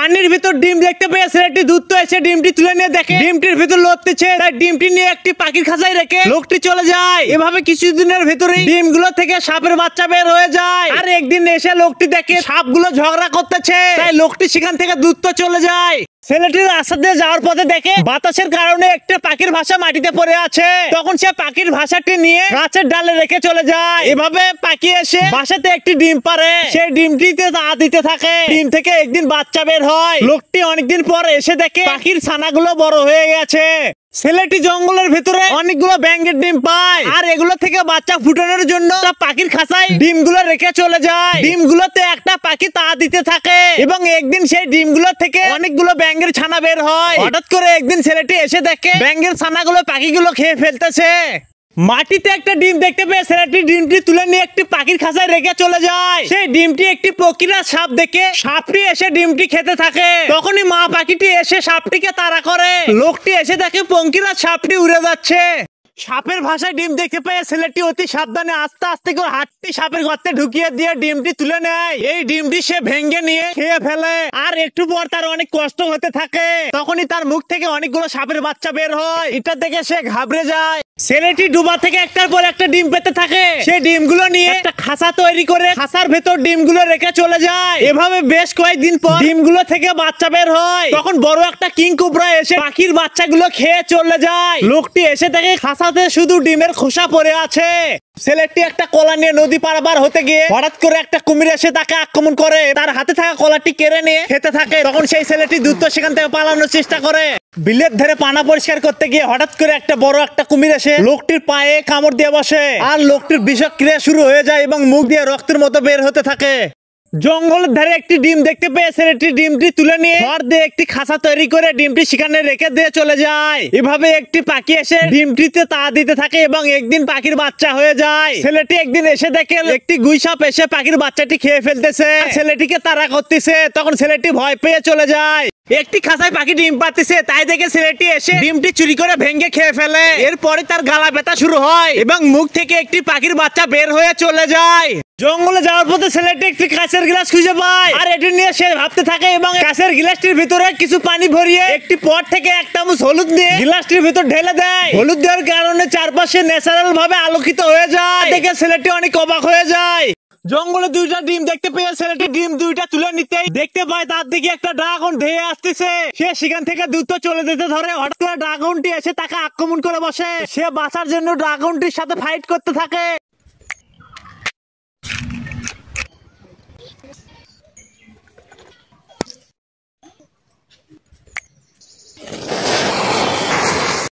পানির ভিতর ডিম দেখতে পেয়ে ছেলেটি দ্রুত এসে ডিমটি তুলে নিয়ে দেখে ডিমটির ভিতর লড়তেছে। তাই ডিমটি নিয়ে একটি পাখির খাঁচায় রেখে লোকটি চলে যায়। এভাবে কিছুদিনের ভিতরে ডিমগুলো থেকে সাপের বাচ্চা বের হয়ে যায়। আর একদিন এসে লোকটি দেখে সাপগুলো ঝগড়া করতেছে। তাই লোকটি সেখান থেকে দ্রুত চলে যায়। ছেলেটির রাস্তা দিয়ে যাওয়ার পথে দেখে বাতাসের কারণে একটা পাখির ভাষা মাটিতে পড়ে আছে। তখন সে পাখির ভাষাটি নিয়ে গাছের ডালে রেখে চলে যায়। এভাবে পাখি এসে বাসাতে একটি ডিম পারে। সেই ডিমটিতে তা দিতে থাকে। ডিম থেকে একদিন বাচ্চা বের হয়। লোকটি অনেকদিন পর এসে দেখে পাখির ছানাগুলো বড় হয়ে গেছে। ছেলেটি জঙ্গলের ভিতরে অনেকগুলো ব্যাঙের ডিম পায়। আর এগুলো থেকে বাচ্চা ফুটানোর জন্য পাখির খাঁচায় ডিমগুলো রেখে চলে যায়। ডিমগুলোতে একটা পাখি তা দিতে থাকে এবং একদিন সেই ডিমগুলো থেকে অনেকগুলো ব্যাঙের ছানা বের হয়। হঠাৎ করে একদিন ছেলেটি এসে দেখে ব্যাঙের ছানাগুলো পাখিগুলো খেয়ে ফেলতেছে। মাটিতে একটা ডিম দেখতে পেয়ে ছেলেটি ডিমটি তুলে নিয়ে একটি পাখির খাঁচায় রেখে চলে যায়। সেই ডিমটি একটি প্রকৃতির সাপ দেখে সাপটি এসে ডিমটি খেতে থাকে। তখনই মা পাখিটি এসে সাপটিকে তাড়া করে। লোকটি এসে দেখে পঙ্কিরাজ সাপটি উড়ে যাচ্ছে। সাপের ভাষায় ডিম দেখতে পেয়ে ছেলেটি অতি সাবধানে আস্তে আস্তে করে হাতটি সাপের গর্তে ঢুকিয়ে দিয়ে ডিমটি তুলে নেয়। এই ডিমটি সে ভেঙে নিয়ে খেয়ে ফেলে। আর একটু পর তার অনেক কষ্ট হতে থাকে। তখনই তার মুখ থেকে অনেকগুলো সাপের বাচ্চা বের হয়। এটা দেখে সে ঘাবড়ে যায়। ছেলেটি ডুবা থেকে একটার পর একটা ডিম পেতে থাকে। সেই ডিমগুলো নিয়ে একটা খাঁচা তৈরি করে খাঁচার ভেতর ডিমগুলো রেখে চলে যায়। এভাবে বেশ কয়েকদিন পর ডিমগুলো থেকে বাচ্চা বের হয়। তখন বড় একটা কিং কোবরা এসে পাখির বাচ্চাগুলো খেয়ে চলে যায়। লোকটি এসে দেখে খাঁচাতে শুধু ডিমের খোসা পড়ে আছে। ছেলেটি একটা কলা নিয়ে নদী পারাবার হতে গিয়ে হঠাৎ করে একটা কুমির এসে তাকে আক্রমণ করে। তার হাতে থাকা কলাটি কেড়ে নিয়ে খেতে থাকে। তখন সেই ছেলেটি দ্রুত সেখান থেকে পালানোর চেষ্টা করে। বিলের ধারে পানা পরিষ্কার করতে গিয়ে হঠাৎ করে একটা বড় একটা কুমির এসে লোকটির পায়ে কামড় দিয়ে বসে। আর লোকটির বিষক্রিয়া শুরু হয়ে যায় এবং মুখ দিয়ে রক্তের মতো বের হতে থাকে। জঙ্গলের ধারে একটি ডিম দেখতে পেয়ে ছেলেটি ডিমটি তুলে নিয়ে ঘর দিয়ে একটি খাঁচা তৈরি করে ডিমটি সেখানে রেখে দিয়ে চলে যায়। এভাবে একটি পাখি এসে ডিমটিতে তা দিতে থাকে এবং একদিন পাখির বাচ্চা হয়ে যায়। ছেলেটি একদিন এসে দেখে একটি গুইসাপ এসে পাখির বাচ্চাটি খেয়ে ফেলতেছে। ছেলেটিকে তাড়া করতেছে। তখন ছেলেটি ভয় পেয়ে চলে যায়। একটি খাঁচায় পাখি ডিম পাতিছে। তাই দেখে ছেলেটি এসে ডিমটি চুরি করে ভেঙে খেয়ে ফেলে। এরপরে তার গালা ব্যথা শুরু হয় এবং মুখ থেকে একটি পাখির বাচ্চা বের হয়ে চলে যায়। জঙ্গলে যাওয়ার পথে ছেলেটি একটি কাঁচের গ্লাস খুঁজে পায়। আর এটি নিয়ে সে ভাবতে থাকে এবং কাঁচের গ্লাসটির ভিতরে কিছু পানি ভরিয়ে একটি পট থেকে এক চামচ হলুদ দিয়ে গ্লাসটির ভিতর ঢেলে দেয়। হলুদ দেওয়ার কারণে চারপাশে ন্যাচারাল ভাবে আলোকিত হয়ে যায়। দেখে ছেলেটি অনেক অবাক হয়ে যায়। জঙ্গলে দুইটা ডিম দেখতে পেয়ে ছেলেটি ডিম দুইটা তুলে নিতেই দেখতে পায় তার দিকে একটা ড্রাগন ধেয়ে আসতেছে। সে সেখান থেকে দ্রুত চলে যেতে ধরে। হঠাৎ করে ড্রাগনটি এসে তাকে আক্রমণ করে বসে। সে বাঁচার জন্য ড্রাগনটির সাথে ফাইট করতে থাকে।